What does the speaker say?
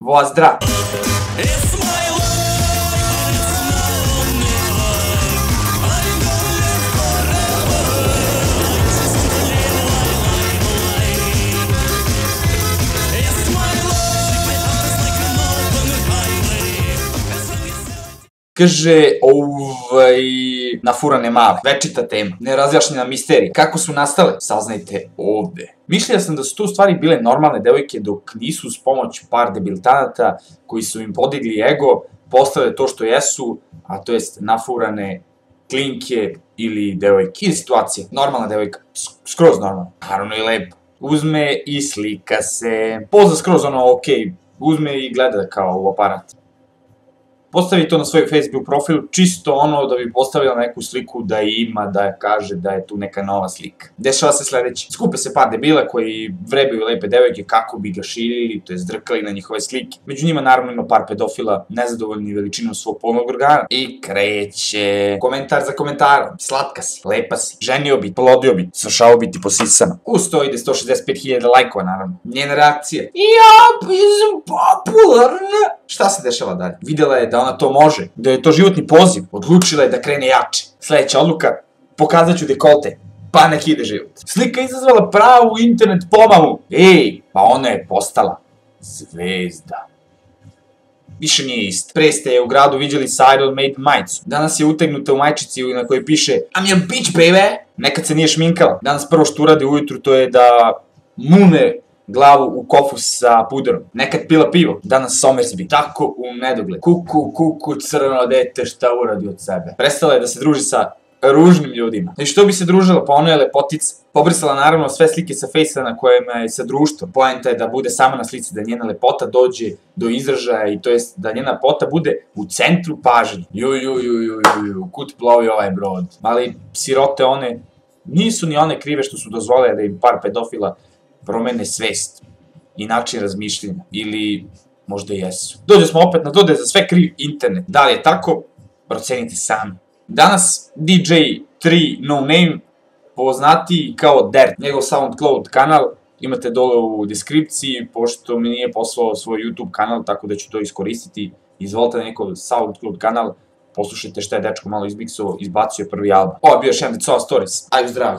Pozdrav! Kaže, nafurane male, večita tema, nerazjašnjena misterija. Kako su nastale? Saznajte ovde. Mišljala sam da su tu stvari bile normalne devojke dok nisu s pomoć par debiltanata koji su im podigli ego, postale to što jesu, a to jest nafurane klinke ili devojke. Ili situacija, normalna devojka, skroz normalna, naravno i lepa. Uzme i slika se, poza skroz ono okej, uzme i gleda kao u aparat. Postavi to na svoj Facebook profil, čisto ono da bi postavila neku sliku da ima, da kaže da je tu neka nova slika. Dešava se sledeće. Skupe se par debila koji vrebaju lepe devojke kako bi ga širili, to je zdrkali na njihove slike. Među njima naravno ima par pedofila, nezadovoljni veličinom svog polnog organa. I kreće. Komentar za komentarom. Slatka si, lepa si, ženio bi, plodio bi, svršao bi ti posisano. Uz to ide 165.000 lajkova naravno. Njena reakcija. Ja sam popularna. Šta se dešava dalje? Videla je da ona to može, da je to životni poziv, odlučila je da krene jače. Sledeća odluka, pokazat ću dekolte, pa nek ide život. Slika je izazvala pravu internet pomamu. Pa ona je postala zvezda. Više nije isto. Pre ste je u gradu viđali sa Iron Maiden majicu. Danas je utegnuta u majčici na kojoj piše I'm your bitch baby. Nekad se nije šminkala. Danas prvo što uradi ujutru to je da mune glavu u kofu sa puderom. Nekad pila pivo, danas Somersby. Tako u nedogled. Kuku, crno dete, šta uradi od sebe. Prestala je da se druži sa ružnim ljudima. I što bi se družila? Pa ona je lepotica. Pobrisala naravno sve slike sa Fejsa na kojima je sa društvom. Poenta je da bude sama na slici, da njena lepota dođe do izražaja i to jest da njena lepota bude u centru pažnje. Kud plovi ovaj brod. Ali sirote one, nisu ni one krive što su dozvolile da im par pedofila promene svest i način razmišljenja, ili možda jesu. Dođe smo opet na to da je za sve kriv internet. Da li je tako? Procenite sami. Danas DJ3 No Name, poznatiji kao Dirt, njegov SoundCloud kanal, imate dole u deskripciji, pošto mi nije poslao svoj YouTube kanal, tako da ću to iskoristiti. Izvolite na njegov SoundCloud kanal, poslušajte šta je dečko malo izmiksovao, izbacio prvi album. Ovo je bio još jedan Dead Stories. Ajde zdravi!